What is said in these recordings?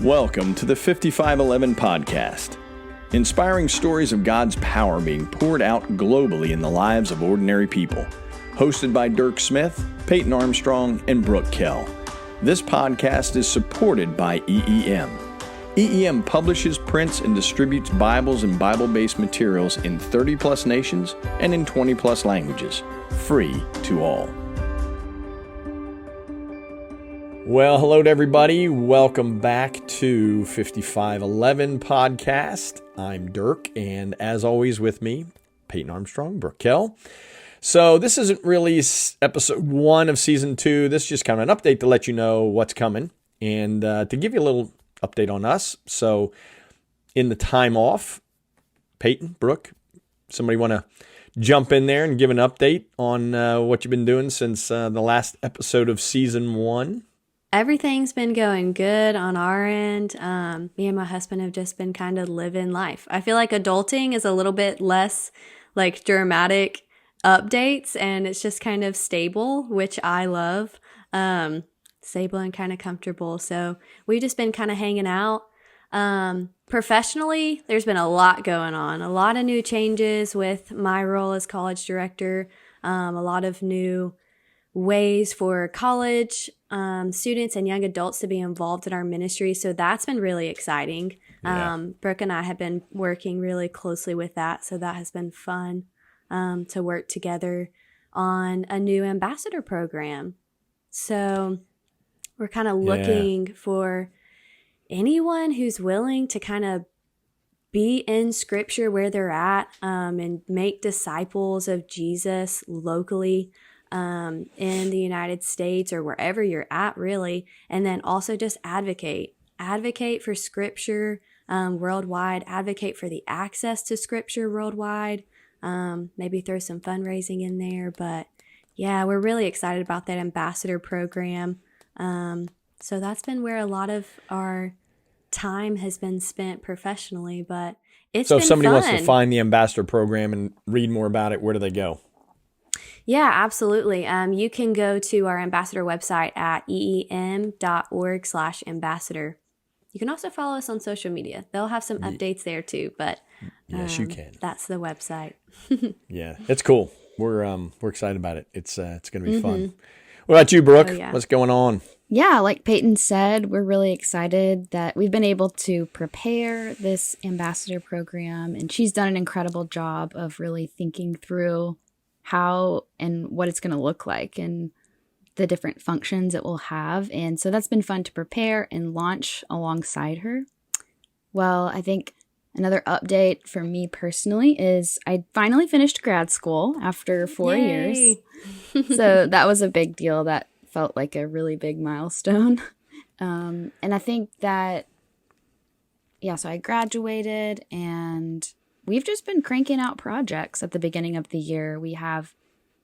Welcome to the 5511 podcast, inspiring stories of God's power being poured out globally in the lives of ordinary people. Hosted by Dirk Smith, Payton Armstrong, and Brooke Kehl. This podcast is supported by EEM. EEM publishes, prints, and distributes Bibles and Bible-based materials in 30-plus nations and in 20-plus languages, free to all. Well, hello to everybody. Welcome back to 5511 podcast. I'm Dirk, and as always with me, Payton Armstrong, Brooke Kehl. So this isn't really episode 1 of season 2. This is just kind of an update to let you know what's coming and to give you a little update on us. So in the time off, Payton, Brooke, somebody want to jump in there and give an update on what you've been doing since the last episode of season 1? Everything's been going good on our end. Me and my husband have just been kind of living life. I feel like adulting is a little bit less like dramatic updates, and it's just kind of stable, which I love. Stable and kind of comfortable. So we've just been kind of hanging out. Professionally, there's been a lot going on. A lot of new changes with my role as college director. A lot of new ways for college students and young adults to be involved in our ministry. So that's been really exciting. Yeah. Brooke and I have been working really closely with that. So that has been fun to work together on a new ambassador program. So we're kind of looking for anyone who's willing to kind of be in scripture where they're at and make disciples of Jesus locally in the United States or wherever you're at, really. And then also just advocate for scripture worldwide, advocate for the access to scripture worldwide, maybe throw some fundraising in there. But yeah, we're really excited about that ambassador program. So that's been where a lot of our time has been spent professionally, but it's been So if somebody fun. wants to find the ambassador program and read more about it, where do they go? Yeah, absolutely. You can go to our ambassador website at eem.org/ambassador. You can also follow us on social media. They'll have some updates there too, but Yes, you can. That's the website. Yeah, it's cool. We're excited about it. It's going to be fun. What about you, Brooke? Oh, yeah. What's going on? Yeah, like Payton said, we're really excited that we've been able to prepare this ambassador program, and she's done an incredible job of really thinking through how and what it's going to look like and the different functions it will have. And so that's been fun to prepare and launch alongside her. Well, I think another update for me personally is I finally finished grad school after 4 years. Yay. So that was a big deal. That felt like a really big milestone. And I think that, so I graduated and we've just been cranking out projects at the beginning of the year. We have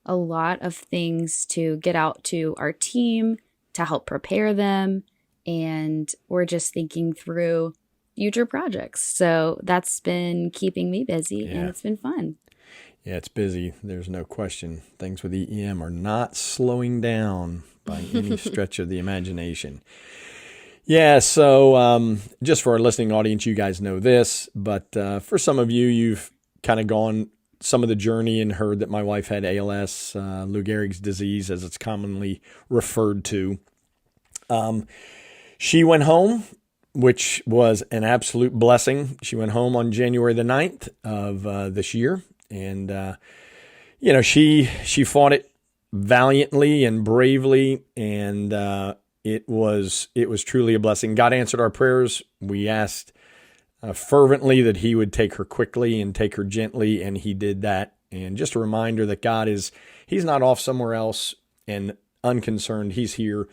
a lot of things to get out to our team to help prepare them. And we're just thinking through future projects. So that's been keeping me busy and it's been fun. Yeah, it's busy. There's no question. Things with EEM are not slowing down by any stretch of the imagination. Yeah, so just for our listening audience, you guys know this, but for some of you, you've kind of gone some of the journey and heard that my wife had ALS, Lou Gehrig's disease, as it's commonly referred to. She went home, which was an absolute blessing. She went home on January the 9th of this year, and she fought it valiantly and bravely, and it was truly a blessing. God answered our prayers. We asked fervently that he would take her quickly and take her gently, and he did that. And just a reminder that he's not off somewhere else and unconcerned. He's here.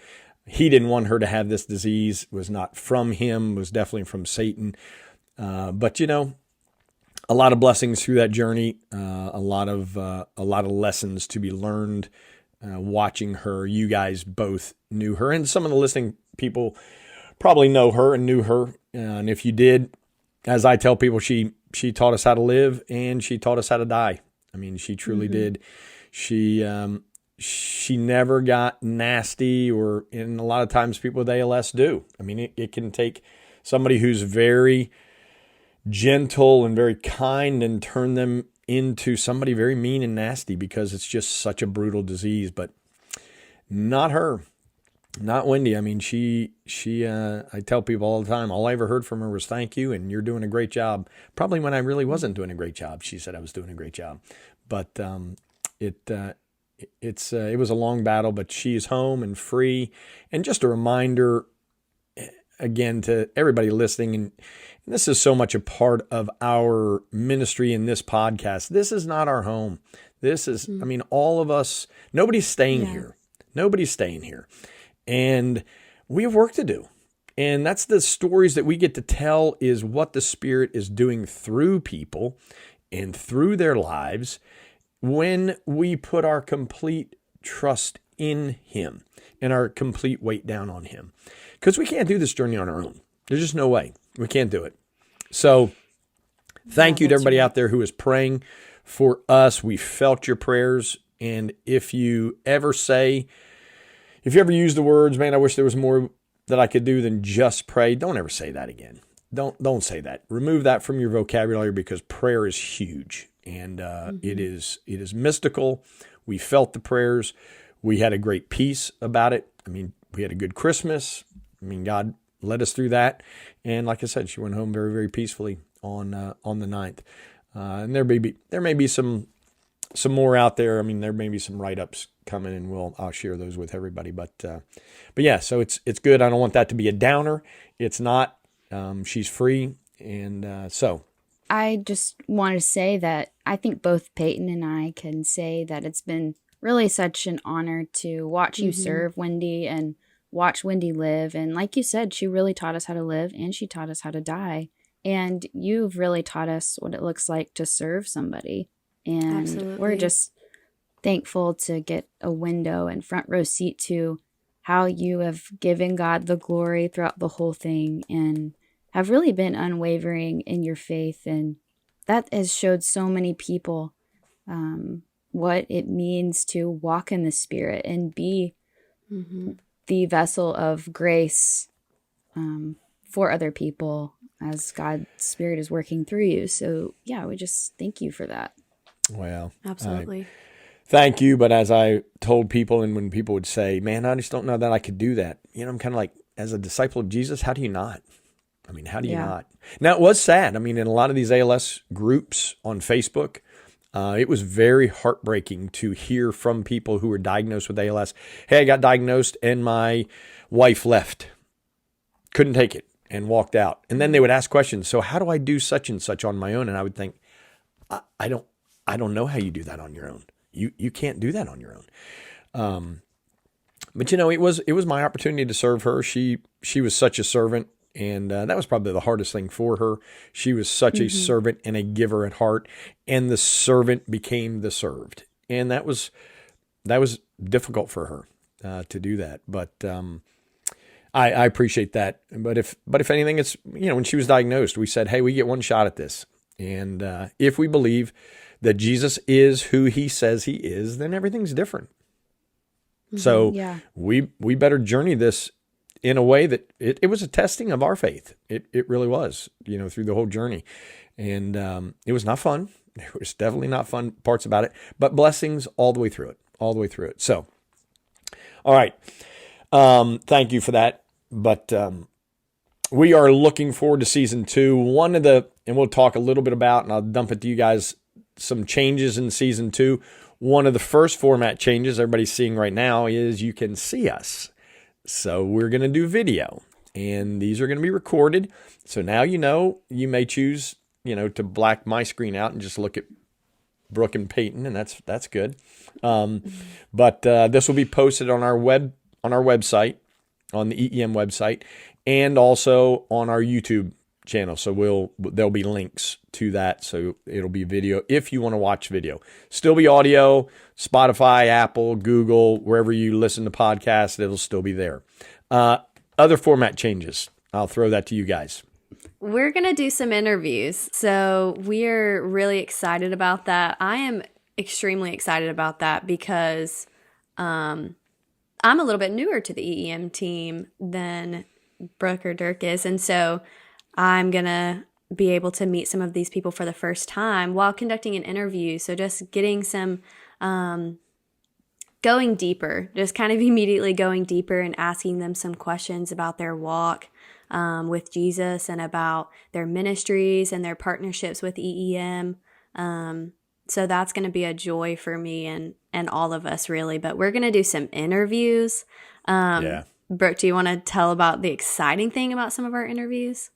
He didn't want her to have this disease. It was not from him. It was definitely from Satan. But a lot of blessings through that journey. A lot of lessons to be learned. Watching her, you guys both knew her, and some of the listening people probably know her and knew her. And if you did, as I tell people, she taught us how to live and she taught us how to die. I mean, she truly did. She never got nasty, and a lot of times people with ALS do. I mean, it can take somebody who's very gentle and very kind, and turn them into somebody very mean and nasty because it's just such a brutal disease. But not her, not Wendy. I mean, she I tell people all the time, all I ever heard from her was thank you, and you're doing a great job. Probably when I really wasn't doing a great job, she said I was doing a great job. But it was a long battle, but she's home and free. And just a reminder, again, to everybody listening, and this is so much a part of our ministry in this podcast. This is not our home. This is, I mean, all of us, nobody's staying here. Nobody's staying here. And we have work to do. And that's the stories that we get to tell, is what the Spirit is doing through people and through their lives when we put our complete trust in Him and our complete weight down on Him. Because we can't do this journey on our own. There's just no way. We can't do it. So thank you to everybody out there who is praying for us. We felt your prayers. And if you ever use the words, man, I wish there was more that I could do than just pray, don't ever say that again. Don't say that. Remove that from your vocabulary, because prayer is huge. And it is mystical. We felt the prayers. We had a great peace about it. I mean, we had a good Christmas. I mean, God led us through that. And like I said, she went home very, very peacefully on the 9th. And there may be some more out there. I mean, there may be some write-ups coming, and I'll share those with everybody. But yeah, so it's good. I don't want that to be a downer. It's not. She's free. And so I just want to say that I think both Payton and I can say that it's been really such an honor to watch you serve, Wendy, and watch Wendy live. And like you said, she really taught us how to live, and she taught us how to die. And you've really taught us what it looks like to serve somebody. And we're just thankful to get a window and front row seat to how you have given God the glory throughout the whole thing, and have really been unwavering in your faith. And that has showed so many people what it means to walk in the Spirit and be the vessel of grace for other people as God's Spirit is working through you. So yeah, we just thank you for that. Well, Absolutely. Thank you. But as I told people, and when people would say, man, I just don't know that I could do that. I'm kind of like, as a disciple of Jesus, how do you not? I mean, how do you not? Now, it was sad. I mean, in a lot of these ALS groups on Facebook, it was very heartbreaking to hear from people who were diagnosed with ALS. Hey, I got diagnosed and my wife left. Couldn't take it and walked out. And then they would ask questions. So how do I do such and such on my own? And I would think, I don't know how you do that on your own. You can't do that on your own. But it was my opportunity to serve her. She was such a servant. And that was probably the hardest thing for her. She was such a servant and a giver at heart, and the servant became the served. And that was difficult for her to do that. But I appreciate that. But if anything, it's, when she was diagnosed, we said, hey, we get one shot at this. And if we believe that Jesus is who He says He is, then everything's different. So we better journey this in a way that it was a testing of our faith. It really was, through the whole journey. And it was not fun. There was definitely not fun parts about it, but blessings all the way through it. So, all right. Thank you for that. But we are looking forward to season 2. And we'll talk a little bit about, and I'll dump it to you guys, some changes in season 2. One of the first format changes everybody's seeing right now is you can see us. So we're going to do video, and these are going to be recorded. So now you may choose, to black my screen out and just look at Brooke and Payton, and that's good. But this will be posted on our website, on the EEM website, and also on our YouTube channel. So there'll be links to that. So it'll be video if you want to watch video. Still be audio, Spotify, Apple, Google, wherever you listen to podcasts, it'll still be there. Other format changes. I'll throw that to you guys. We're going to do some interviews. So we're really excited about that. I am extremely excited about that because I'm a little bit newer to the EEM team than Brooke or Dirk is. And so I'm going to be able to meet some of these people for the first time while conducting an interview. So just getting some, going deeper, just kind of immediately going deeper and asking them some questions about their walk with Jesus and about their ministries and their partnerships with EEM. So that's going to be a joy for me and all of us, really. But we're going to do some interviews. Brooke, do you want to tell about the exciting thing about some of our interviews?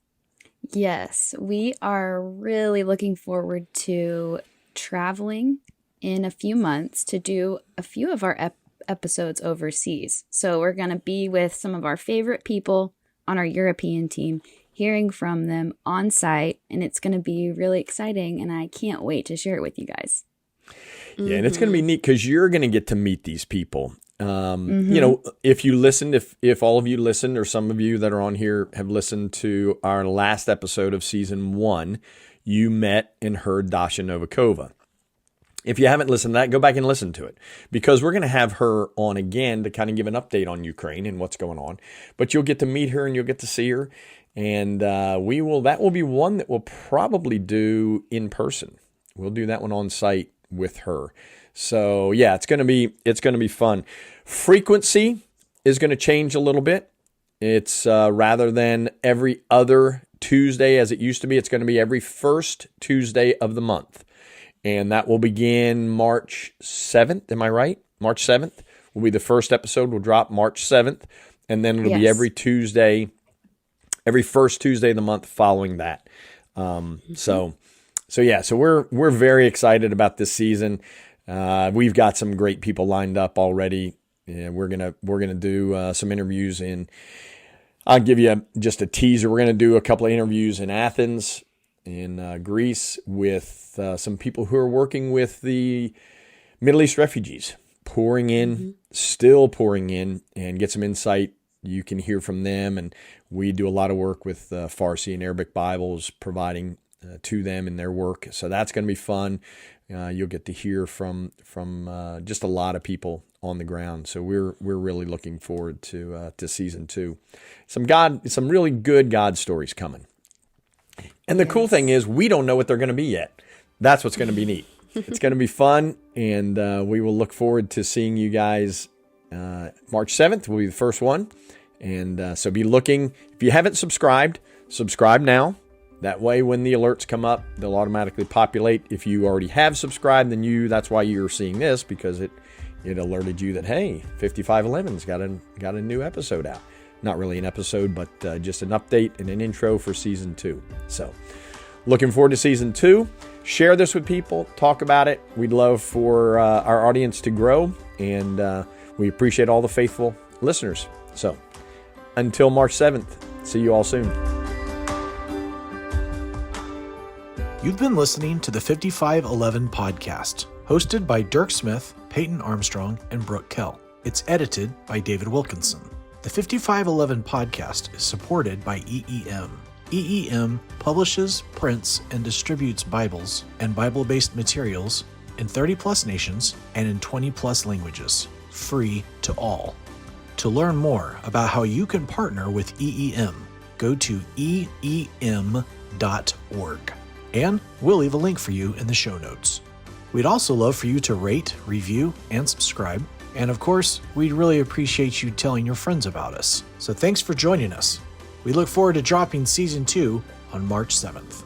Yes, we are really looking forward to traveling in a few months to do a few of our episodes overseas. So we're going to be with some of our favorite people on our European team, hearing from them on site, and it's going to be really exciting, and I can't wait to share it with you guys. Yeah, and it's going to be neat because you're going to get to meet these people. You know, if you listened, if all of you listened, or some of you that are on here have listened to our last episode of season 1, you met and heard Dasha Novikova. If you haven't listened to that, go back and listen to it, because we're going to have her on again to kind of give an update on Ukraine and what's going on. But you'll get to meet her and you'll get to see her. And that will be one that we'll probably do in person. We'll do that one on site with her. So yeah, it's going to be fun. Frequency is going to change a little bit. It's rather than every other Tuesday as it used to be, it's going to be every first Tuesday of the month. And that will begin March 7th. Am I right? March 7th will be the first episode. We'll drop March 7th. And then it'll be every Tuesday, every first Tuesday of the month following that. So we're very excited about this season. We've got some great people lined up already. Yeah, we're gonna do some interviews in. I'll give you just a teaser. We're gonna do a couple of interviews in Athens, in Greece, with some people who are working with the Middle East refugees, still pouring in, and get some insight. You can hear from them, and we do a lot of work with Farsi and Arabic Bibles, providing to them in their work. So that's going to be fun. You'll get to hear from just a lot of people on the ground. So we're really looking forward to season 2. Some really good God stories coming. And the cool thing is, we don't know what they're going to be yet. That's what's going to be neat. It's going to be fun, and we will look forward to seeing you guys. March 7th will be the first one. And so be looking. If you haven't subscribe now. That way, when the alerts come up, they'll automatically populate. If you already have subscribed, then that's why you're seeing this, because it alerted you that, hey, 5511's got a new episode out. Not really an episode, but just an update and an intro for season 2. So looking forward to season 2. Share this with people. Talk about it. We'd love for our audience to grow, and we appreciate all the faithful listeners. So until March 7th, see you all soon. You've been listening to the 5511 podcast, hosted by Dirk Smith, Payton Armstrong, and Brooke Kehl. It's edited by David Wilkinson. The 5511 podcast is supported by EEM. EEM publishes, prints, and distributes Bibles and Bible-based materials in 30-plus nations and in 20-plus languages, free to all. To learn more about how you can partner with EEM, go to eem.org. And we'll leave a link for you in the show notes. We'd also love for you to rate, review, and subscribe. And of course, we'd really appreciate you telling your friends about us. So thanks for joining us. We look forward to dropping season 2 on March 7th.